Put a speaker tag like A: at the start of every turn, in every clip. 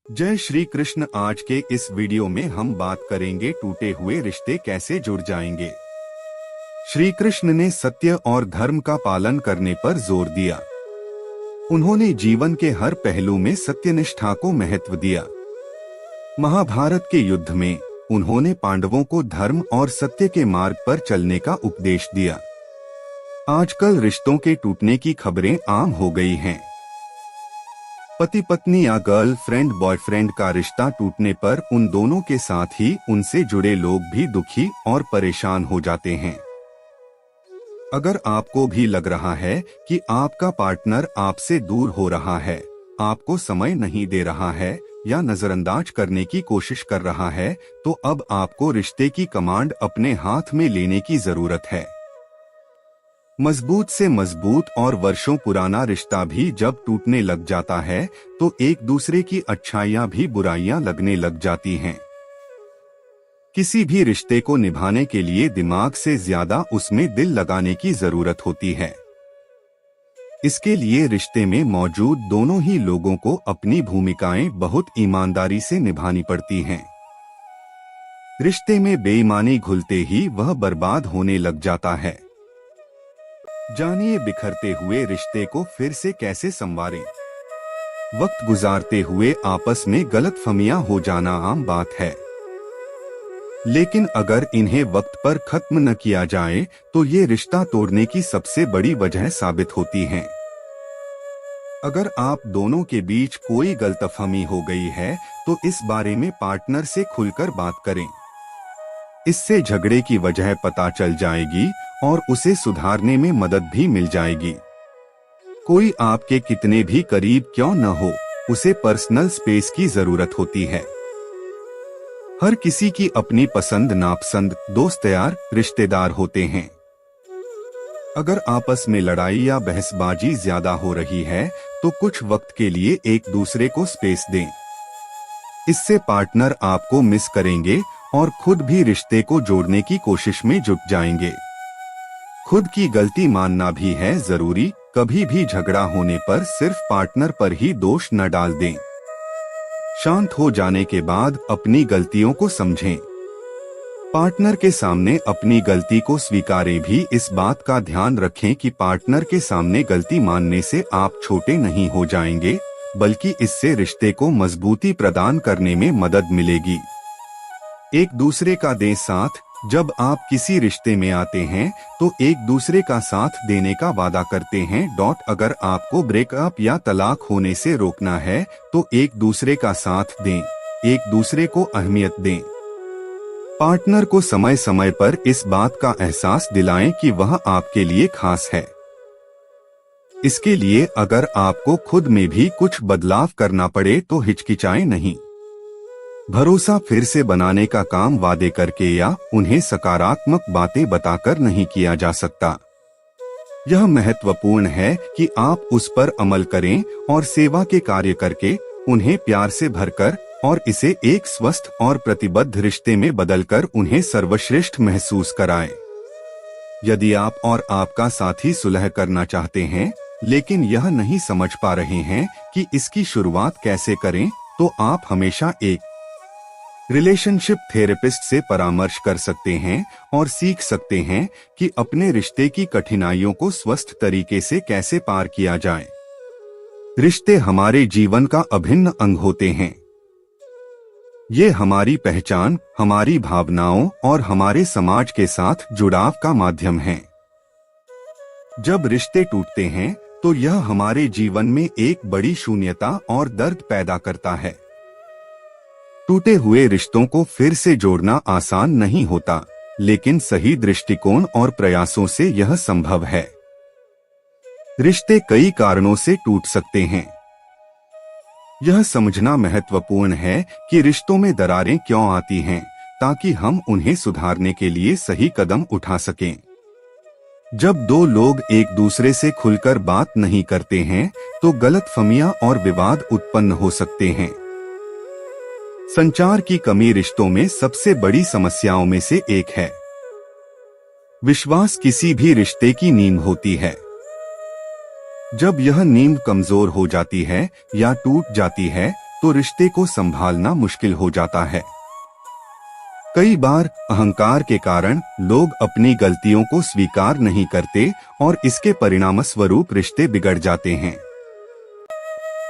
A: जय श्री कृष्ण। आज के इस वीडियो में हम बात करेंगे टूटे हुए रिश्ते कैसे जुड़ जाएंगे। श्री कृष्ण ने सत्य और धर्म का पालन करने पर जोर दिया। उन्होंने जीवन के हर पहलू में सत्यनिष्ठा को महत्व दिया। महाभारत के युद्ध में उन्होंने पांडवों को धर्म और सत्य के मार्ग पर चलने का उपदेश दिया। आजकल रिश्तों के टूटने की खबरें आम हो गई हैं। पति पत्नी या गर्लफ्रेंड बॉयफ्रेंड का रिश्ता टूटने पर उन दोनों के साथ ही उनसे जुड़े लोग भी दुखी और परेशान हो जाते हैं। अगर आपको भी लग रहा है कि आपका पार्टनर आपसे दूर हो रहा है, आपको समय नहीं दे रहा है या नजरअंदाज करने की कोशिश कर रहा है, तो अब आपको रिश्ते की कमांड अपने हाथ में लेने की जरूरत है। मजबूत से मजबूत और वर्षों पुराना रिश्ता भी जब टूटने लग जाता है तो एक दूसरे की अच्छाइयां भी बुराइयां लगने लग जाती हैं। किसी भी रिश्ते को निभाने के लिए दिमाग से ज्यादा उसमें दिल लगाने की जरूरत होती है। इसके लिए रिश्ते में मौजूद दोनों ही लोगों को अपनी भूमिकाएं बहुत ईमानदारी से निभानी पड़ती हैं। रिश्ते में बेईमानी घुलते ही वह बर्बाद होने लग जाता है। जानिए बिखरते हुए रिश्ते को फिर से कैसे संवारें। वक्त गुजारते हुए आपस में गलतफहमियां हो जाना आम बात है, लेकिन अगर इन्हें वक्त पर खत्म न किया जाए तो ये रिश्ता तोड़ने की सबसे बड़ी वजह साबित होती हैं। अगर आप दोनों के बीच कोई गलतफहमी हो गई है तो इस बारे में पार्टनर से खुलकर बात करें। इससे झगड़े की वजह पता चल जाएगी और उसे सुधारने में मदद भी मिल जाएगी। कोई आपके कितने भी करीब क्यों न हो, उसे पर्सनल स्पेस की जरूरत होती है। हर किसी की अपनी पसंद नापसंद, दोस्त यार रिश्तेदार होते हैं। अगर आपस में लड़ाई या बहसबाजी ज्यादा हो रही है तो कुछ वक्त के लिए एक दूसरे को स्पेस दें। इससे पार्टनर आपको मिस करेंगे और खुद भी रिश्ते को जोड़ने की कोशिश में जुट जाएंगे। खुद की गलती मानना भी है जरूरी। कभी भी झगड़ा होने पर सिर्फ पार्टनर पर ही दोष न डाल दें। शांत हो जाने के बाद अपनी गलतियों को समझें। पार्टनर के सामने अपनी गलती को स्वीकारें। भी इस बात का ध्यान रखें कि पार्टनर के सामने गलती मानने से आप छोटे नहीं हो जाएंगे, बल्कि इससे रिश्ते को मजबूती प्रदान करने में मदद मिलेगी। एक दूसरे का दें साथ। जब आप किसी रिश्ते में आते हैं तो एक दूसरे का साथ देने का वादा करते हैं। अगर आपको ब्रेकअप या तलाक होने से रोकना है तो एक दूसरे का साथ दें, एक दूसरे को अहमियत दें। पार्टनर को समय समय पर इस बात का एहसास दिलाएं कि वह आपके लिए खास है। इसके लिए अगर आपको खुद में भी कुछ बदलाव करना पड़े तो हिचकिचाएं नहीं। भरोसा फिर से बनाने का काम वादे करके या उन्हें सकारात्मक बातें बताकर नहीं किया जा सकता। यह महत्वपूर्ण है कि आप उस पर अमल करें और सेवा के कार्य करके उन्हें प्यार से भरकर और इसे एक स्वस्थ और प्रतिबद्ध रिश्ते में बदलकर उन्हें सर्वश्रेष्ठ महसूस कराएं। यदि आप और आपका साथी सुलह करना चाहते हैं लेकिन यह नहीं समझ पा रहे हैं कि इसकी शुरुआत कैसे करें, तो आप हमेशा एक रिलेशनशिप थेरेपिस्ट से परामर्श कर सकते हैं और सीख सकते हैं कि अपने रिश्ते की कठिनाइयों को स्वस्थ तरीके से कैसे पार किया जाए। रिश्ते हमारे जीवन का अभिन्न अंग होते हैं। ये हमारी पहचान, हमारी भावनाओं और हमारे समाज के साथ जुड़ाव का माध्यम हैं। जब रिश्ते टूटते हैं तो यह हमारे जीवन में एक बड़ी शून्यता और दर्द पैदा करता है। टूटे हुए रिश्तों को फिर से जोड़ना आसान नहीं होता, लेकिन सही दृष्टिकोण और प्रयासों से यह संभव है। रिश्ते कई कारणों से टूट सकते हैं। यह समझना महत्वपूर्ण है कि रिश्तों में दरारें क्यों आती हैं, ताकि हम उन्हें सुधारने के लिए सही कदम उठा सकें। जब दो लोग एक दूसरे से खुलकर बात नहीं करते हैं तो गलतफहमियां और विवाद उत्पन्न हो सकते हैं। संचार की कमी रिश्तों में सबसे बड़ी समस्याओं में से एक है। विश्वास किसी भी रिश्ते की नींव होती है। जब यह नींव कमजोर हो जाती है या टूट जाती है तो रिश्ते को संभालना मुश्किल हो जाता है। कई बार अहंकार के कारण लोग अपनी गलतियों को स्वीकार नहीं करते और इसके परिणामस्वरूप रिश्ते बिगड़ जाते हैं।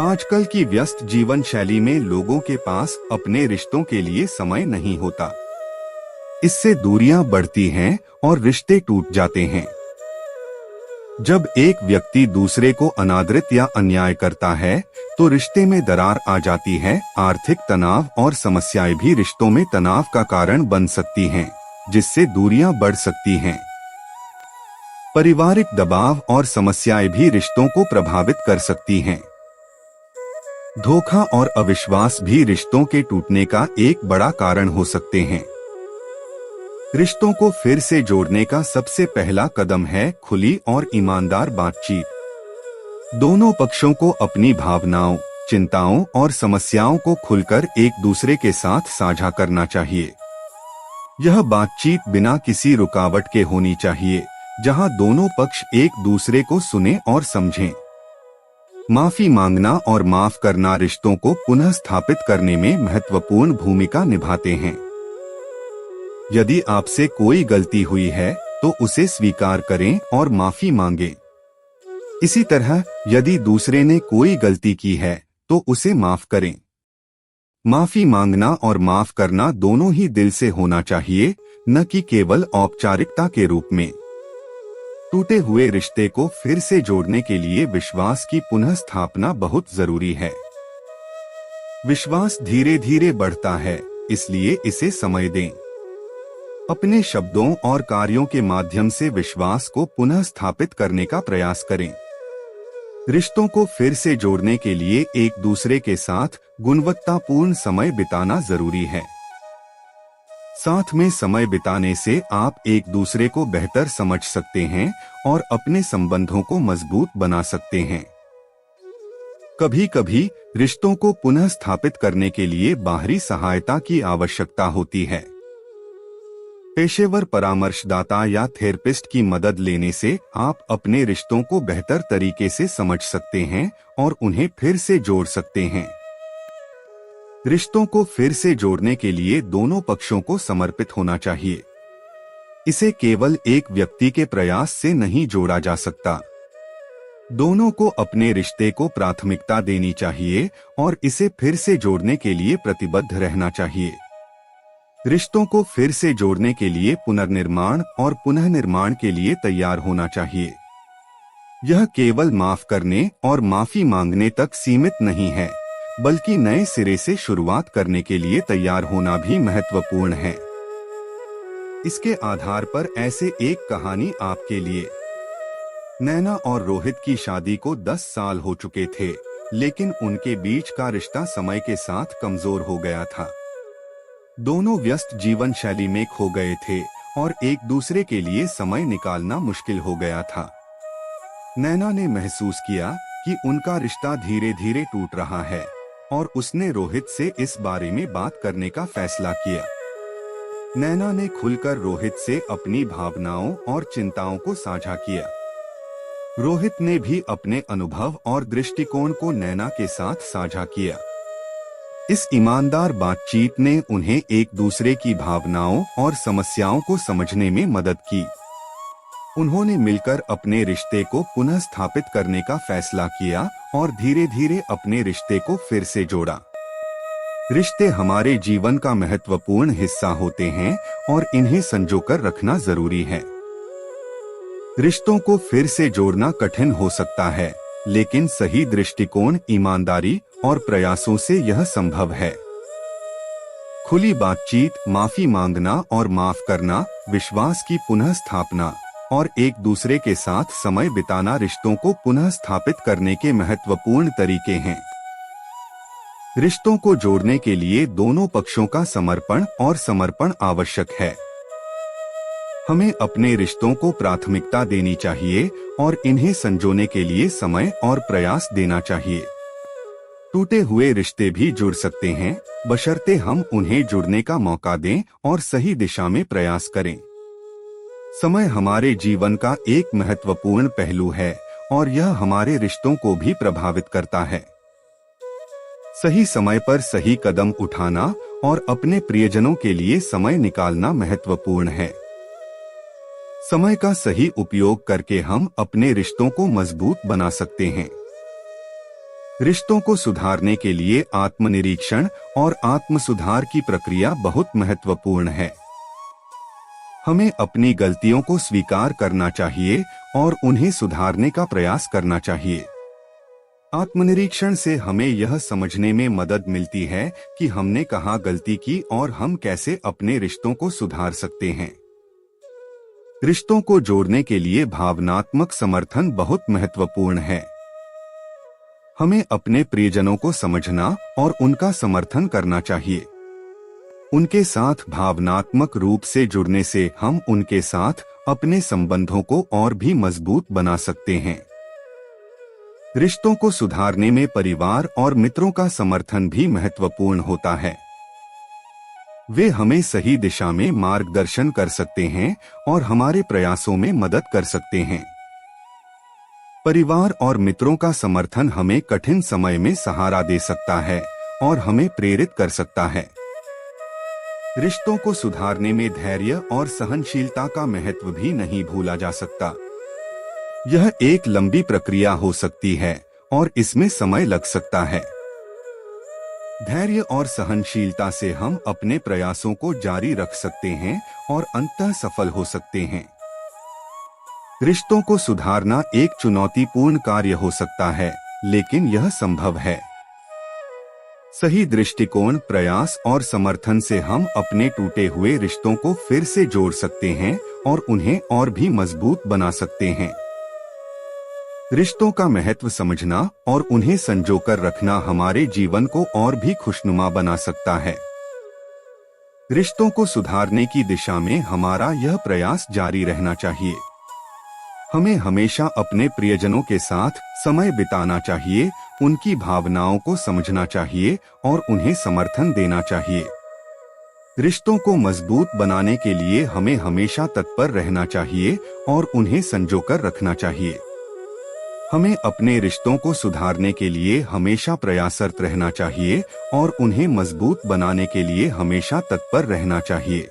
A: आजकल की व्यस्त जीवन शैली में लोगों के पास अपने रिश्तों के लिए समय नहीं होता। इससे दूरियां बढ़ती हैं और रिश्ते टूट जाते हैं। जब एक व्यक्ति दूसरे को अनादरित या अन्याय करता है तो रिश्ते में दरार आ जाती है। आर्थिक तनाव और समस्याएं भी रिश्तों में तनाव का कारण बन सकती हैं, जिससे दूरियां बढ़ सकती हैं। पारिवारिक दबाव और समस्याएं भी रिश्तों को प्रभावित कर सकती हैं। धोखा और अविश्वास भी रिश्तों के टूटने का एक बड़ा कारण हो सकते हैं। रिश्तों को फिर से जोड़ने का सबसे पहला कदम है खुली और ईमानदार बातचीत। दोनों पक्षों को अपनी भावनाओं, चिंताओं और समस्याओं को खुलकर एक दूसरे के साथ साझा करना चाहिए। यह बातचीत बिना किसी रुकावट के होनी चाहिए, जहां दोनों पक्ष एक दूसरे को सुने और समझें। माफी मांगना और माफ करना रिश्तों को पुनः स्थापित करने में महत्वपूर्ण भूमिका निभाते हैं। यदि आपसे कोई गलती हुई है तो उसे स्वीकार करें और माफी मांगें। इसी तरह यदि दूसरे ने कोई गलती की है तो उसे माफ करें। माफी मांगना और माफ करना दोनों ही दिल से होना चाहिए, न कि केवल औपचारिकता के रूप में। टूटे हुए रिश्ते को फिर से जोड़ने के लिए विश्वास की पुनः स्थापना बहुत जरूरी है। विश्वास धीरे धीरे बढ़ता है, इसलिए इसे समय दें। अपने शब्दों और कार्यों के माध्यम से विश्वास को पुनः स्थापित करने का प्रयास करें। रिश्तों को फिर से जोड़ने के लिए एक दूसरे के साथ गुणवत्तापूर्ण समय बिताना जरूरी है। साथ में समय बिताने से आप एक दूसरे को बेहतर समझ सकते हैं और अपने संबंधों को मजबूत बना सकते हैं। कभी कभी रिश्तों को पुनः स्थापित करने के लिए बाहरी सहायता की आवश्यकता होती है। पेशेवर परामर्शदाता या थेरेपिस्ट की मदद लेने से आप अपने रिश्तों को बेहतर तरीके से समझ सकते हैं और उन्हें फिर से जोड़ सकते हैं। रिश्तों को फिर से जोड़ने के लिए दोनों पक्षों को समर्पित होना चाहिए। इसे केवल एक व्यक्ति के प्रयास से नहीं जोड़ा जा सकता। दोनों को अपने रिश्ते को प्राथमिकता देनी चाहिए और इसे फिर से जोड़ने के लिए प्रतिबद्ध रहना चाहिए। रिश्तों को फिर से जोड़ने के लिए पुनर्निर्माण और पुनः निर्माण के लिए तैयार होना चाहिए। यह केवल माफ करने और माफी मांगने तक सीमित नहीं है, बल्कि नए सिरे से शुरुआत करने के लिए तैयार होना भी महत्वपूर्ण है। इसके आधार पर ऐसे एक कहानी आपके लिए। नैना और रोहित की शादी को 10 साल हो चुके थे, लेकिन उनके बीच का रिश्ता समय के साथ कमजोर हो गया था। दोनों व्यस्त जीवन शैली में खो गए थे और एक दूसरे के लिए समय निकालना मुश्किल हो गया था। नैना ने महसूस किया कि उनका रिश्ता धीरे धीरे टूट रहा है और उसने रोहित से इस बारे में बात करने का फैसला किया। नैना ने खुलकर रोहित से अपनी भावनाओं और चिंताओं को साझा किया। रोहित ने भी अपने अनुभव और दृष्टिकोण को नैना के साथ साझा किया। इस ईमानदार बातचीत ने उन्हें एक दूसरे की भावनाओं और समस्याओं को समझने में मदद की। उन्होंने मिलकर अपने रिश्ते को पुनः स्थापित करने का फैसला किया और धीरे धीरे अपने रिश्ते को फिर से जोड़ा। रिश्ते हमारे जीवन का महत्वपूर्ण हिस्सा होते हैं और इन्हें संजोकर रखना जरूरी है। रिश्तों को फिर से जोड़ना कठिन हो सकता है, लेकिन सही दृष्टिकोण, ईमानदारी और प्रयासों से यह संभव है। खुली बातचीत, माफी मांगना और माफ करना, विश्वास की पुनः स्थापना और एक दूसरे के साथ समय बिताना रिश्तों को पुनः स्थापित करने के महत्वपूर्ण तरीके हैं। रिश्तों को जोड़ने के लिए दोनों पक्षों का समर्पण आवश्यक है। हमें अपने रिश्तों को प्राथमिकता देनी चाहिए और इन्हें संजोने के लिए समय और प्रयास देना चाहिए। टूटे हुए रिश्ते भी जुड़ सकते हैं, बशर्ते हम उन्हें जुड़ने का मौका दें और सही दिशा में प्रयास करें। समय हमारे जीवन का एक महत्वपूर्ण पहलू है और यह हमारे रिश्तों को भी प्रभावित करता है। सही समय पर सही कदम उठाना और अपने प्रियजनों के लिए समय निकालना महत्वपूर्ण है। समय का सही उपयोग करके हम अपने रिश्तों को मजबूत बना सकते हैं। रिश्तों को सुधारने के लिए आत्मनिरीक्षण और आत्म सुधार की प्रक्रिया बहुत महत्वपूर्ण है। हमें अपनी गलतियों को स्वीकार करना चाहिए और उन्हें सुधारने का प्रयास करना चाहिए। आत्मनिरीक्षण से हमें यह समझने में मदद मिलती है कि हमने कहाँ गलती की और हम कैसे अपने रिश्तों को सुधार सकते हैं। रिश्तों को जोड़ने के लिए भावनात्मक समर्थन बहुत महत्वपूर्ण है। हमें अपने प्रियजनों को समझना और उनका समर्थन करना चाहिए। उनके साथ भावनात्मक रूप से जुड़ने से हम उनके साथ अपने संबंधों को और भी मजबूत बना सकते हैं। रिश्तों को सुधारने में परिवार और मित्रों का समर्थन भी महत्वपूर्ण होता है। वे हमें सही दिशा में मार्गदर्शन कर सकते हैं और हमारे प्रयासों में मदद कर सकते हैं। परिवार और मित्रों का समर्थन हमें कठिन समय में सहारा दे सकता है और हमें प्रेरित कर सकता है। रिश्तों को सुधारने में धैर्य और सहनशीलता का महत्व भी नहीं भूला जा सकता। यह एक लंबी प्रक्रिया हो सकती है और इसमें समय लग सकता है। धैर्य और सहनशीलता से हम अपने प्रयासों को जारी रख सकते हैं और अंततः सफल हो सकते हैं। रिश्तों को सुधारना एक चुनौतीपूर्ण कार्य हो सकता है, लेकिन यह संभव है। सही दृष्टिकोण, प्रयास और समर्थन से हम अपने टूटे हुए रिश्तों को फिर से जोड़ सकते हैं और उन्हें और भी मजबूत बना सकते हैं। रिश्तों का महत्व समझना और उन्हें संजोकर रखना हमारे जीवन को और भी खुशनुमा बना सकता है। रिश्तों को सुधारने की दिशा में हमारा यह प्रयास जारी रहना चाहिए। हमें हमेशा अपने प्रियजनों के साथ समय बिताना चाहिए, उनकी भावनाओं को समझना चाहिए और उन्हें समर्थन देना चाहिए। रिश्तों को मजबूत बनाने के लिए हमें हमेशा तत्पर रहना चाहिए और उन्हें संजोकर रखना चाहिए। हमें अपने रिश्तों को सुधारने के लिए हमेशा प्रयासरत रहना चाहिए और उन्हें मजबूत बनाने के लिए हमेशा तत्पर रहना चाहिए।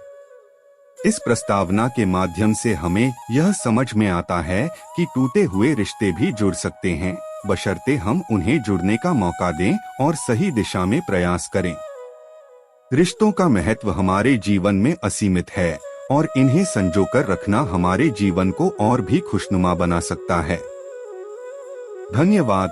A: इस प्रस्तावना के माध्यम से हमें यह समझ में आता है कि टूटे हुए रिश्ते भी जुड़ सकते हैं, बशर्ते हम उन्हें जुड़ने का मौका दें और सही दिशा में प्रयास करें। रिश्तों का महत्व हमारे जीवन में असीमित है और इन्हें संजोकर रखना हमारे जीवन को और भी खुशनुमा बना सकता है। धन्यवाद।